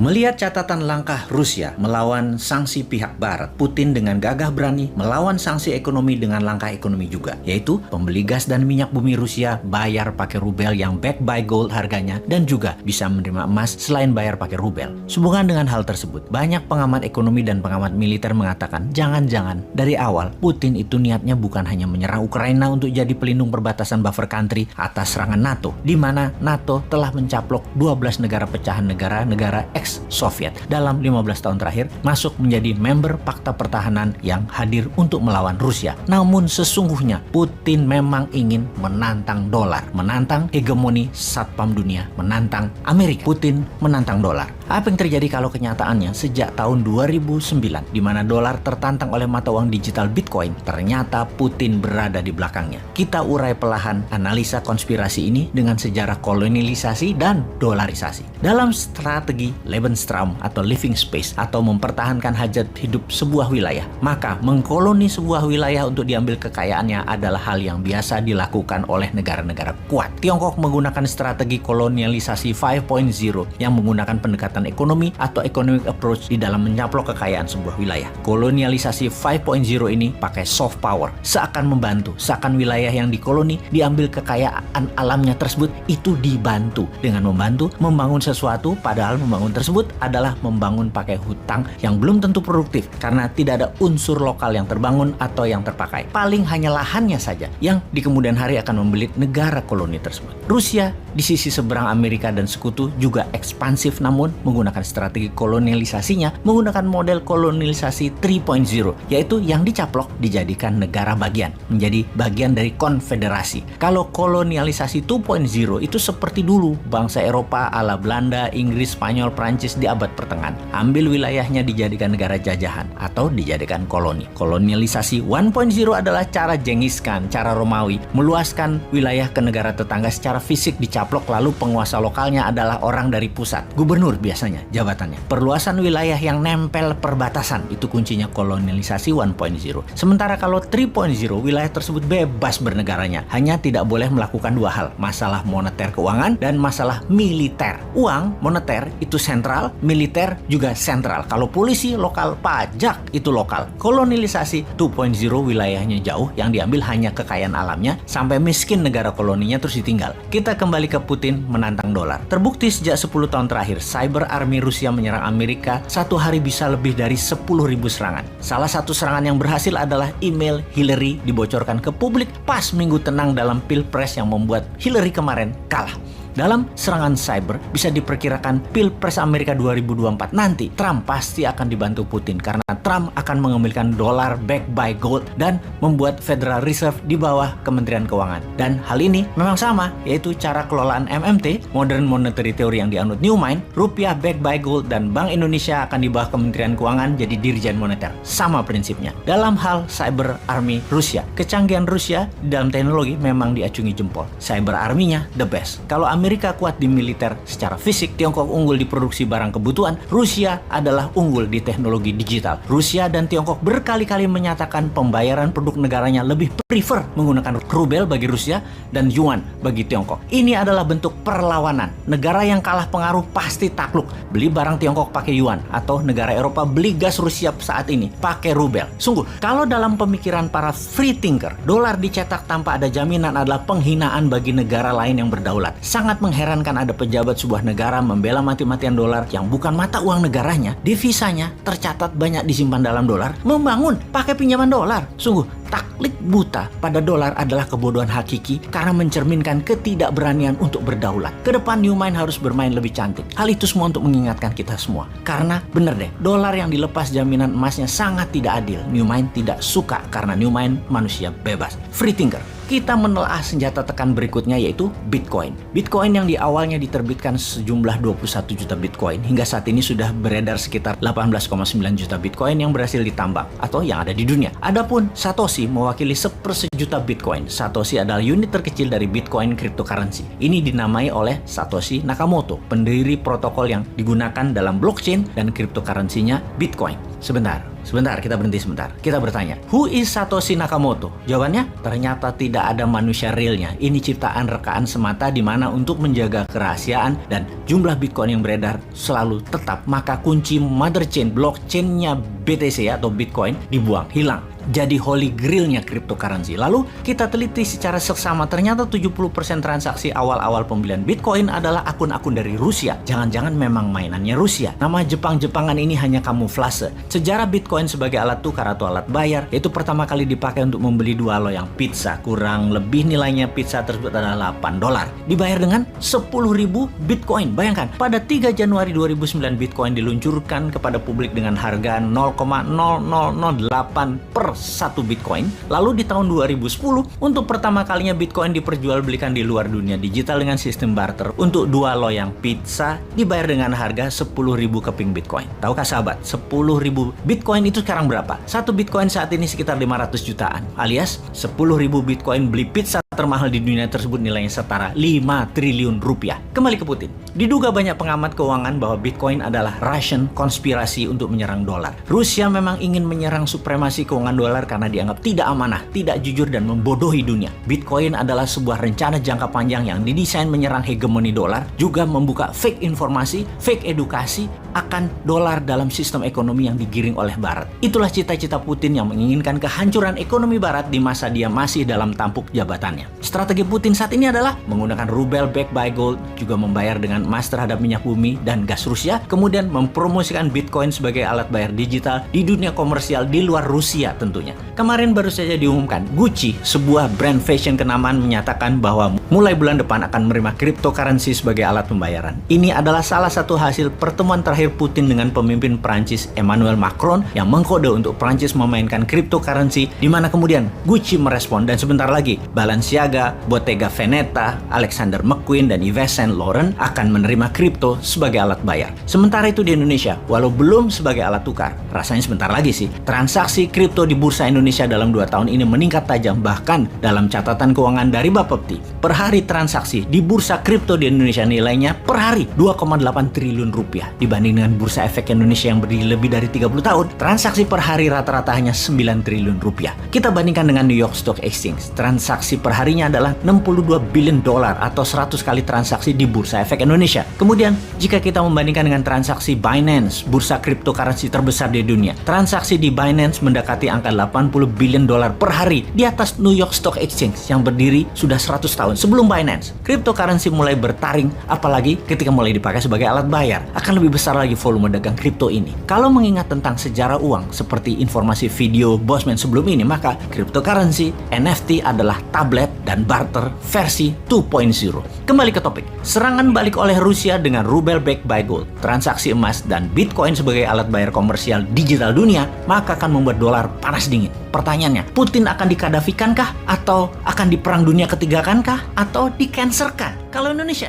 Melihat catatan langkah Rusia melawan sanksi pihak Barat, Putin dengan gagah berani melawan sanksi ekonomi dengan langkah ekonomi juga, yaitu pembeli gas dan minyak bumi Rusia bayar pakai rubel yang backed by gold harganya dan juga bisa menerima emas selain bayar pakai rubel. Sehubungan dengan hal tersebut, banyak pengamat ekonomi dan pengamat militer mengatakan jangan-jangan dari awal Putin itu niatnya bukan hanya menyerang Ukraina untuk jadi pelindung perbatasan buffer country atas serangan NATO, di mana NATO telah mencaplok 12 negara pecahan negara ex-Soviet dalam 15 tahun terakhir masuk menjadi member Pakta Pertahanan yang hadir untuk melawan Rusia. Namun sesungguhnya Putin memang ingin menantang dolar, menantang hegemoni satpam dunia, menantang Amerika. Putin menantang dolar. Apa yang terjadi kalau kenyataannya sejak tahun 2009 di mana dolar tertantang oleh mata uang digital Bitcoin, ternyata Putin berada di belakangnya. Kita urai perlahan analisa konspirasi ini dengan sejarah kolonialisasi dan dolarisasi. Dalam strategi Lebensraum atau living space atau mempertahankan hajat hidup sebuah wilayah, maka mengkoloni sebuah wilayah untuk diambil kekayaannya adalah hal yang biasa dilakukan oleh negara-negara kuat. Tiongkok menggunakan strategi kolonialisasi 5.0 yang menggunakan pendekatan ekonomi atau economic approach di dalam mencaplok kekayaan sebuah wilayah. Kolonialisasi 5.0 ini pakai soft power, seakan membantu, seakan wilayah yang dikoloni diambil kekayaan alamnya tersebut itu dibantu dengan membantu membangun sesuatu, padahal membangun tersebut adalah membangun pakai hutang yang belum tentu produktif karena tidak ada unsur lokal yang terbangun atau yang terpakai. Paling hanya lahannya saja yang di kemudian hari akan membelit negara koloni tersebut. Rusia di sisi seberang Amerika dan sekutu juga ekspansif, namun menggunakan strategi kolonialisasinya menggunakan model kolonialisasi 3.0, yaitu yang dicaplok dijadikan negara bagian, menjadi bagian dari konfederasi. Kalau kolonialisasi 2.0 itu seperti dulu bangsa Eropa ala Belanda, Inggris, Spanyol, Prancis di abad pertengahan. Ambil wilayahnya dijadikan negara jajahan atau dijadikan koloni. Kolonialisasi 1.0 adalah cara Genghis Khan, cara Romawi, meluaskan wilayah ke negara tetangga secara fisik dicaplok, lalu penguasa lokalnya adalah orang dari pusat. Gubernur biasanya jabatannya. Perluasan wilayah yang nempel perbatasan, itu kuncinya kolonialisasi 1.0. Sementara kalau 3.0, wilayah tersebut bebas bernegaranya. Hanya tidak boleh melakukan dua hal, masalah moneter keuangan dan masalah militer. Uang, moneter itu sentral, militer juga sentral. Kalau polisi lokal, pajak itu lokal. Kolonialisasi 2.0 wilayahnya jauh, yang diambil hanya kekayaan alamnya sampai miskin negara koloninya terus ditinggal. Kita kembali ke Putin menantang dolar. Terbukti sejak 10 tahun terakhir, cyber army Rusia menyerang Amerika satu hari bisa lebih dari 10.000 serangan. Salah satu serangan yang berhasil adalah email Hillary dibocorkan ke publik pas minggu tenang dalam Pilpres yang membuat Hillary kemarin kalah. Dalam serangan cyber, bisa diperkirakan Pilpres Amerika 2024 nanti, Trump pasti akan dibantu Putin karena Trump akan mengambilkan dolar backed by gold dan membuat Federal Reserve di bawah Kementerian Keuangan. Dan hal ini memang sama, yaitu cara kelolaan MMT, Modern Monetary Theory yang dianut Newman, rupiah backed by gold, dan Bank Indonesia akan di bawah Kementerian Keuangan jadi Dirjen Moneter. Sama prinsipnya. Dalam hal cyber army Rusia, kecanggihan Rusia dalam teknologi memang diacungi jempol. Cyber army-nya the best. Kalau Amerika kuat di militer secara fisik, Tiongkok unggul di produksi barang kebutuhan, Rusia adalah unggul di teknologi digital. Rusia dan Tiongkok berkali-kali menyatakan pembayaran produk negaranya lebih prefer menggunakan rubel bagi Rusia dan yuan bagi Tiongkok. Ini adalah bentuk perlawanan. Negara yang kalah pengaruh pasti takluk. Beli barang Tiongkok pakai yuan, atau negara Eropa beli gas Rusia saat ini pakai rubel. Sungguh, kalau dalam pemikiran para free thinker, dolar dicetak tanpa ada jaminan adalah penghinaan bagi negara lain yang berdaulat. Sangat mengherankan ada pejabat sebuah negara membela mati-matian dolar yang bukan mata uang negaranya, devisanya tercatat banyak disimpan dalam dolar, membangun pakai pinjaman dolar. Sungguh, taklid buta pada dolar adalah kebodohan hakiki karena mencerminkan ketidakberanian untuk berdaulat. Kedepan Newman harus bermain lebih cantik. Hal itu semua untuk mengingatkan kita semua. Karena bener deh, dolar yang dilepas jaminan emasnya sangat tidak adil. Newman tidak suka karena Newman manusia bebas. Free thinker. Kita menelaah senjata tekan berikutnya, yaitu Bitcoin. Bitcoin yang di awalnya diterbitkan sejumlah 21 juta Bitcoin, hingga saat ini sudah beredar sekitar 18,9 juta Bitcoin yang berhasil ditambang atau yang ada di dunia. Adapun Satoshi mewakili 1/1 juta Bitcoin. Satoshi adalah unit terkecil dari Bitcoin cryptocurrency. Ini dinamai oleh Satoshi Nakamoto, pendiri protokol yang digunakan dalam blockchain dan cryptocurrency-nya Bitcoin. Sebentar, kita berhenti sebentar. Kita bertanya, who is Satoshi Nakamoto? Jawabannya, ternyata tidak ada manusia realnya. Ini ciptaan rekaan semata di mana untuk menjaga kerahasiaan dan jumlah Bitcoin yang beredar selalu tetap, maka kunci mother chain, blockchain-nya BTC atau Bitcoin dibuang, hilang. Jadi holy grail-nya cryptocurrency. Lalu kita teliti secara seksama, ternyata 70% transaksi awal-awal pembelian Bitcoin adalah akun-akun dari Rusia. Jangan-jangan memang mainannya Rusia. Nama Jepang-Jepangan ini hanya kamuflase. Sejarah Bitcoin sebagai alat tukar atau alat bayar, itu pertama kali dipakai untuk membeli 2 loyang pizza. Kurang lebih nilainya pizza tersebut adalah $8. Dibayar dengan 10.000 Bitcoin. Bayangkan, pada 3 Januari 2009 Bitcoin diluncurkan kepada publik dengan harga 0,0008 per 1 Bitcoin. Lalu di tahun 2010 untuk pertama kalinya Bitcoin diperjualbelikan di luar dunia digital dengan sistem barter. Untuk 2 loyang pizza dibayar dengan harga 10.000 keping Bitcoin. Tahukah sahabat, 10.000 Bitcoin itu sekarang berapa? 1 Bitcoin saat ini sekitar 500 jutaan, alias 10.000 Bitcoin beli pizza termahal di dunia tersebut nilainya setara 5 triliun rupiah. Kembali ke Putin. Diduga banyak pengamat keuangan bahwa Bitcoin adalah Russian konspirasi untuk menyerang dolar. Rusia memang ingin menyerang supremasi keuangan dolar karena dianggap tidak amanah, tidak jujur, dan membodohi dunia. Bitcoin adalah sebuah rencana jangka panjang yang didesain menyerang hegemoni dolar, juga membuka fake informasi, fake edukasi akan dolar dalam sistem ekonomi yang digiring oleh Barat. Itulah cita-cita Putin yang menginginkan kehancuran ekonomi Barat di masa dia masih dalam tampuk jabatannya. Strategi Putin saat ini adalah menggunakan rubel backed by gold, juga membayar dengan emas terhadap minyak bumi dan gas Rusia, kemudian mempromosikan Bitcoin sebagai alat bayar digital di dunia komersial di luar Rusia tentunya. Kemarin baru saja diumumkan, Gucci, sebuah brand fashion kenamaan, menyatakan bahwa mulai bulan depan akan menerima cryptocurrency sebagai alat pembayaran. Ini adalah salah satu hasil pertemuan terakhir Putin dengan pemimpin Prancis Emmanuel Macron yang mengkode untuk Prancis memainkan cryptocurrency, di mana kemudian Gucci merespon dan sebentar lagi Balenciaga, Bottega Veneta, Alexander McQueen, dan Yves Saint Laurent akan menerima kripto sebagai alat bayar. Sementara itu di Indonesia, walau belum sebagai alat tukar, rasanya sebentar lagi sih, transaksi kripto di Bursa Indonesia dalam 2 tahun ini meningkat tajam. Bahkan dalam catatan keuangan dari Bapepti, per hari transaksi di bursa kripto di Indonesia nilainya per hari 2,8 triliun rupiah. Dibanding dengan Bursa Efek Indonesia yang berdiri lebih dari 30 tahun, transaksi per hari rata-rata hanya 9 triliun rupiah. Kita bandingkan dengan New York Stock Exchange, transaksi per harinya adalah 62 billion dolar atau 100 kali transaksi di Bursa Efek Indonesia. Kemudian, jika kita membandingkan dengan transaksi Binance, bursa cryptocurrency terbesar di dunia, transaksi di Binance mendekati angka 80 billion dolar per hari, di atas New York Stock Exchange yang berdiri sudah 100 tahun. Sebelum Binance, cryptocurrency mulai bertaring, apalagi ketika mulai dipakai sebagai alat bayar, akan lebih besar lagi volume dagang kripto ini. Kalau mengingat tentang sejarah uang seperti informasi video Bosman sebelum ini, maka cryptocurrency, NFT adalah tablet dan barter versi 2.0. Kembali ke topik. Serangan balik oleh Rusia dengan rubel backed by gold, transaksi emas, dan Bitcoin sebagai alat bayar komersial digital dunia, maka akan membuat dolar panas dingin. Pertanyaannya, Putin akan dikadafikankah? Atau akan diperang dunia ketiga kankah? Atau di-cancerkan? Kalau Indonesia,